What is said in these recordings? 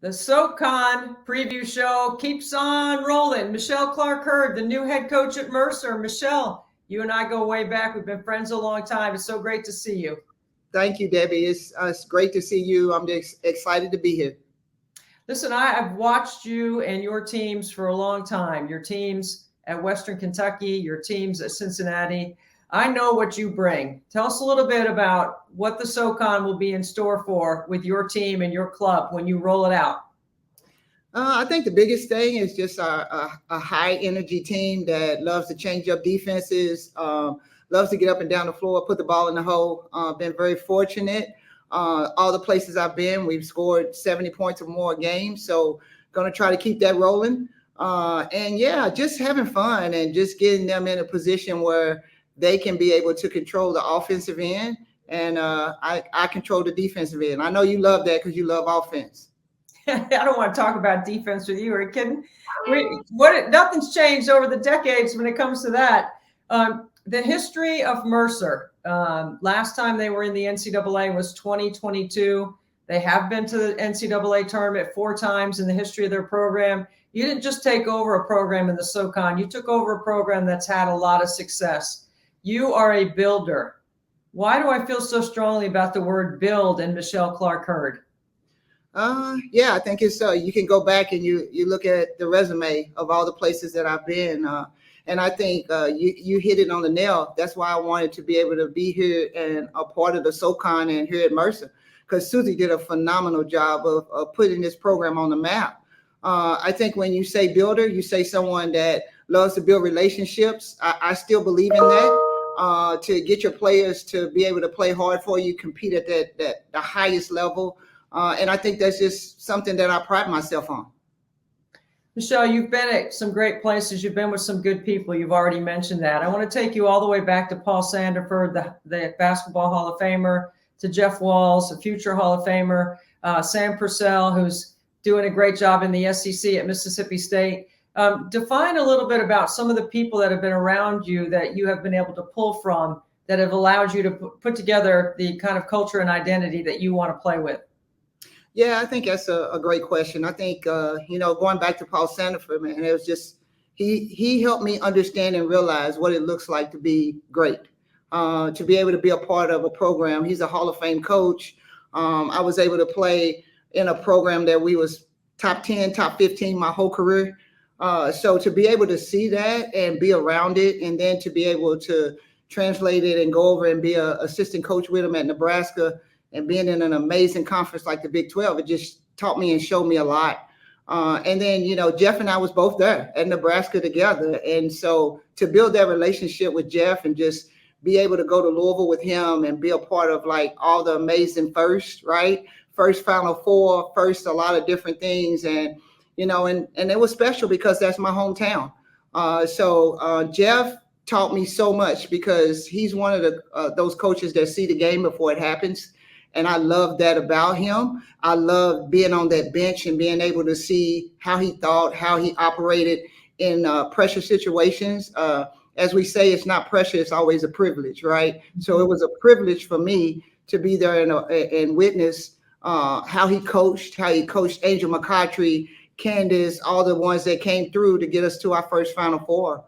The SoCon preview show keeps on rolling. Michelle Clark-Hurd, the new head coach at Mercer. Michelle, you and I go way back. We've been friends a long time. It's so great to see you. Thank you, Debbie. It's great to see you. I'm just excited to be here. Listen, I've watched you and your teams for a long time. Your teams at Western Kentucky, your teams at Cincinnati. I know what you bring. Tell us a little bit about what the SoCon will be in store for with your team and your club when you roll it out. I think the biggest thing is just a high energy team that loves to change up defenses, loves to get up and down the floor, put the ball in the hole. Been very fortunate. All the places I've been, we've scored 70 points or more games. So going to try to keep that rolling. And yeah, just having fun and just getting them in a position where they can be able to control the offensive end. And I control the defensive end. I know you love that because you love offense. I don't want to talk about defense with you. Are you kidding? Nothing's changed over the decades when it comes to that. The history of Mercer, last time they were in the NCAA was 2022. They have been to the NCAA tournament 4 times in the history of their program. You didn't just take over a program in the SoCon. You took over a program that's had a lot of success. You are a builder. Why do I feel so strongly about the word build and Michelle Clark-Hurd? Yeah, I think it's you can go back and you look at the resume of all the places that I've been. And I think you hit it on the nail. That's why I wanted to be able to be here and a part of the SoCon and here at Mercer, because Susie did a phenomenal job of putting this program on the map. I think when you say builder, you say someone that loves to build relationships. I still believe in that. To get your players to be able to play hard for you, compete at the highest level. And I think that's just something that I pride myself on. Michelle, you've been at some great places. You've been with some good people. You've already mentioned that. I want to take you all the way back to Paul Sanderford, the Basketball Hall of Famer, to Jeff Walls, a future Hall of Famer, Sam Purcell, who's doing a great job in the SEC at Mississippi State. Define a little bit about some of the people that have been around you that you have been able to pull from that have allowed you to put together the kind of culture and identity that you want to play with. Yeah, I think that's a great question. I think, going back to Paul Sanderford, man, it was just, he helped me understand and realize what it looks like to be great, to be able to be a part of a program. He's a Hall of Fame coach. I was able to play in a program that we was top 10, top 15 my whole career. So to be able to see that and be around it, and then to be able to translate it and go over and be an assistant coach with him at Nebraska, and being in an amazing conference like the Big 12, it just taught me and showed me a lot. And then, Jeff and I was both there at Nebraska together. And so to build that relationship with Jeff and just be able to go to Louisville with him and be a part of like all the amazing first, right? First Final Four, first a lot of different things. And, and it was special because that's my hometown. So Jeff taught me so much because he's one of those coaches that see the game before it happens. And I love that about him. I love being on that bench and being able to see how he thought, how he operated in pressure situations. As we say, it's not pressure, it's always a privilege, right? So it was a privilege for me to be there and witness how he coached Angel McCoughtry, Candace, all the ones that came through to get us to our first Final Four.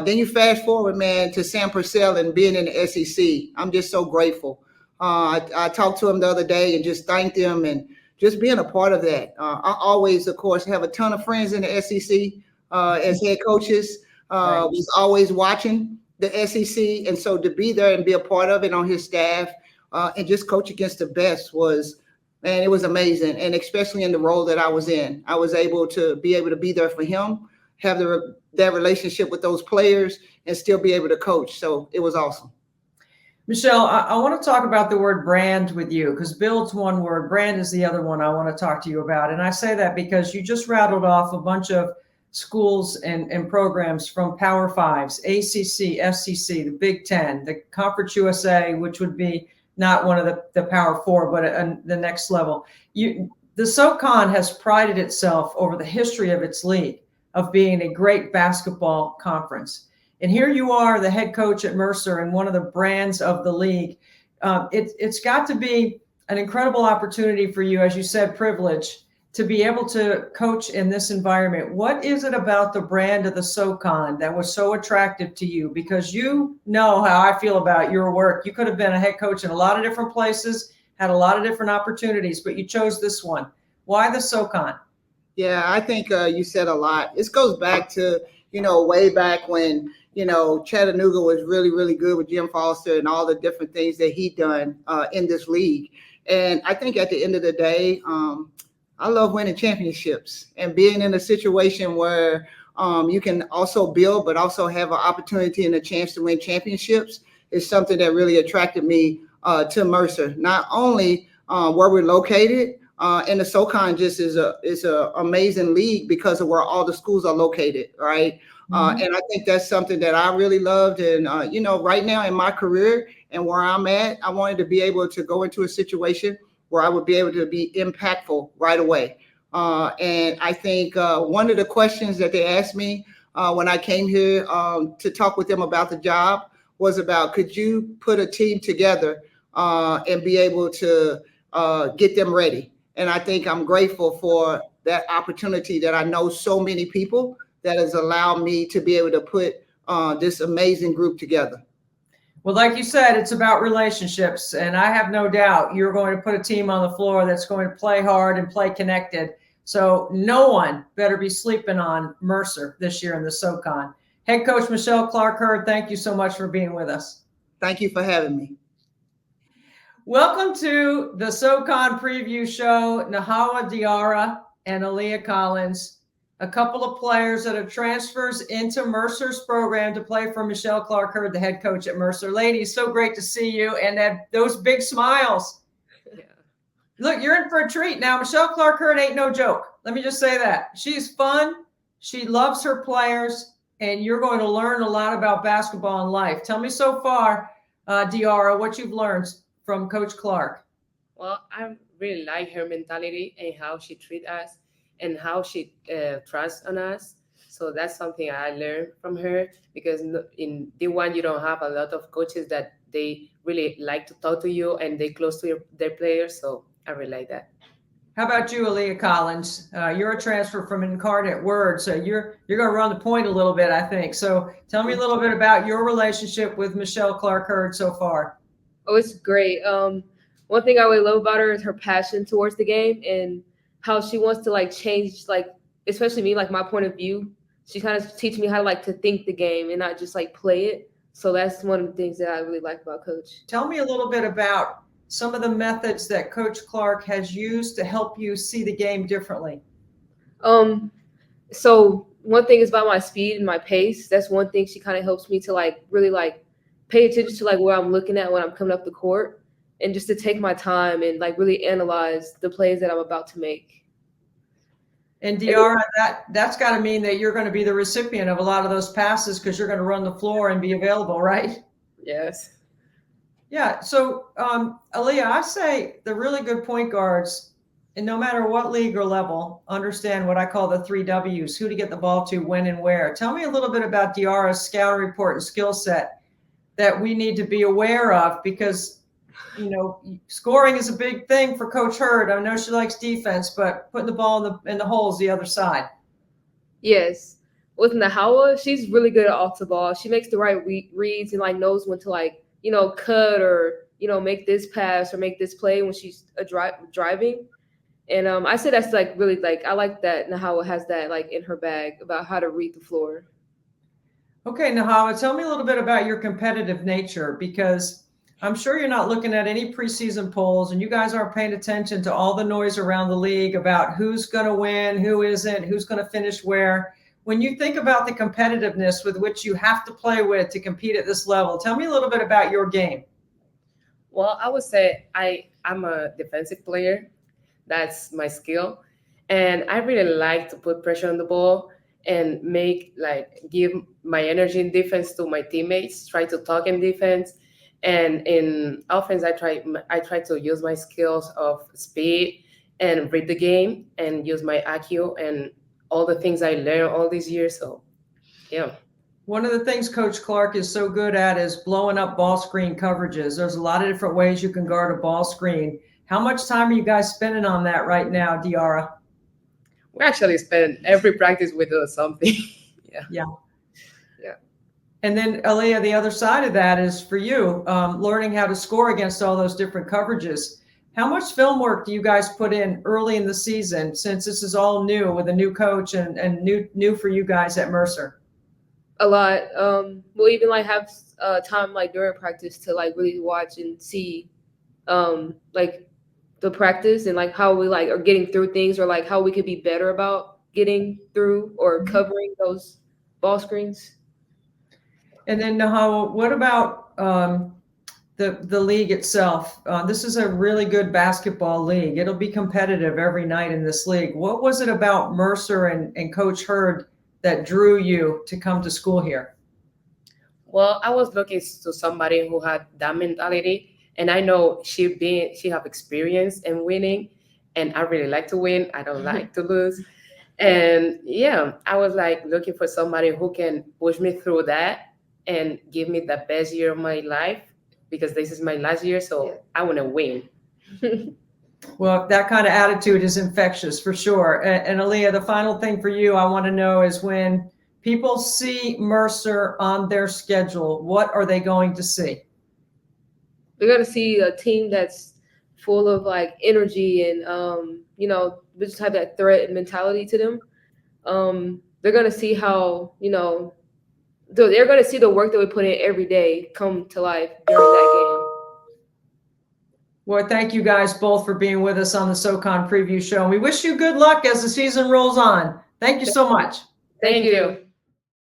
Then you fast forward, man, to Sam Purcell and being in the SEC. I'm just so grateful. I talked to him the other day and just thanked him and just being a part of that. I always, of course, have a ton of friends in the SEC as head coaches. Was always watching the SEC. And so to be there and be a part of it on his staff and just coach against the best it was amazing. And especially in the role that I was in, I was able to be there for him, have that relationship with those players and still be able to coach. So it was awesome. Michelle, I want to talk about the word brand with you because build's one word, brand is the other one I want to talk to you about. And I say that because you just rattled off a bunch of schools and programs from Power Fives, ACC, FCC, the Big Ten, the Conference USA, which would be not one of the Power Four, but the next level. The SoCon has prided itself over the history of its league of being a great basketball conference. And here you are, the head coach at Mercer and one of the brands of the league. It's got to be an incredible opportunity for you, as you said, privilege, to be able to coach in this environment. What is it about the brand of the SoCon that was so attractive to you? Because you know how I feel about your work. You could have been a head coach in a lot of different places, had a lot of different opportunities, but you chose this one. Why the SoCon? Yeah, I think you said a lot. This goes back to, way back when, Chattanooga was really, really good with Jim Foster and all the different things that he done in this league. And I think at the end of the day, I love winning championships and being in a situation where you can also build, but also have an opportunity and a chance to win championships is something that really attracted me to Mercer. Not only where we're located, and the SoCon just is a amazing league because of where all the schools are located, right? And I think that's something that I really loved. And right now in my career and where I'm at, I wanted to be able to go into a situation where I would be able to be impactful right away. And I think one of the questions that they asked me when I came here to talk with them about the job was about, could you put a team together and be able to get them ready? And I think I'm grateful for that opportunity that I know so many people that has allowed me to be able to put this amazing group together. Well, like you said, it's about relationships. And I have no doubt you're going to put a team on the floor that's going to play hard and play connected. So no one better be sleeping on Mercer this year in the SoCon. Head coach Michelle Clark-Hurd, thank you so much for being with us. Thank you for having me. Welcome to the SoCon preview show. Nahawa Diarra and Aliyah Collins, a couple of players that are transfers into Mercer's program to play for Michelle Clark-Hurd, the head coach at Mercer. Ladies, so great to see you and have those big smiles. Yeah. Look, you're in for a treat. Now, Michelle Clark-Hurd ain't no joke. Let me just say that. She's fun. She loves her players, and you're going to learn a lot about basketball and life. Tell me so far, Diarra, what you've learned from Coach Clark. Well, I really like her mentality and how she treats us and how she trusts on us. So that's something I learned from her, because in D1, you don't have a lot of coaches that they really like to talk to you and they close to their players. So I really like that. How about you, Aliyah Collins? You're a transfer from Incarnate Word, so you're going to run the point a little bit, I think. So tell me a little bit about your relationship with Michelle Clark-Hurd so far. Oh, it's great. One thing I really love about her is her passion towards the game and how she wants to change, especially me, my point of view. She kind of teaches me how to think the game and not just play it. So that's one of the things that I really like about Coach. Tell me a little bit about some of the methods that Coach Clark has used to help you see the game differently. So one thing is about my speed and my pace. That's one thing she kind of helps me to really pay attention to where I'm looking at when I'm coming up the court, and just to take my time and really analyze the plays that I'm about to make. And Diarra, that's got to mean that you're going to be the recipient of a lot of those passes because you're going to run the floor and be available, right? Yes. Yeah. So, Aliyah, I say the really good point guards, and no matter what league or level, understand what I call the 3 W's: who to get the ball to, when, and where. Tell me a little bit about Diarra's scout report and skill set that we need to be aware of, because scoring is a big thing for Coach Hurd. I know she likes defense, but putting the ball in the holes the other side. Yes. With Nahawa, she's really good at off the ball. She makes the right reads and knows when to cut or make this pass or make this play when she's driving. And I say that's really I like that Nahawa has that in her bag about how to read the floor. Okay, Nahawa, tell me a little bit about your competitive nature, because I'm sure you're not looking at any preseason polls and you guys aren't paying attention to all the noise around the league about who's going to win, who isn't, who's going to finish where. When you think about the competitiveness with which you have to play with to compete at this level, tell me a little bit about your game. Well, I would say I'm a defensive player. That's my skill. And I really like to put pressure on the ball and give my energy in defense to my teammates, try to talk in defense. And in offense, I try to use my skills of speed and read the game and use my IQ and all the things I learned all these years. So, yeah. One of the things Coach Clark is so good at is blowing up ball screen coverages. There's a lot of different ways you can guard a ball screen. How much time are you guys spending on that right now, Diarra? we actually spend every practice with something. Yeah. And then Aliyah, the other side of that is for you, learning how to score against all those different coverages. How much film work do you guys put in early in the season, since this is all new with a new coach and new for you guys at Mercer? A lot. We'll even like have time like during practice to like really watch and see like the practice and like how we like are getting through things, or like how we could be better about getting through or covering those ball screens. And then Nahawa, what about the league itself? This is a really good basketball league. It'll be competitive every night in this league. What was it about Mercer and Coach Hurd that drew you to come to school here? Well, I was looking to somebody who had that mentality, and I know she have experience in winning, and I really like to win. I don't like to lose. And yeah, I was like looking for somebody who can push me through that and give me the best year of my life, because this is my last year, so I want to win. Well, that kind of attitude is infectious for sure. And Aliyah, the final thing for you I want to know is, when people see Mercer on their schedule, what are they going to see? They're going to see a team that's full of like energy and, you know, just have that threat and mentality to them. They're going to see how, you know, they're going to see the work that we put in every day come to life during that game. Well, thank you guys both for being with us on the SoCon preview show. And we wish you good luck as the season rolls on. Thank you so much. Thank you.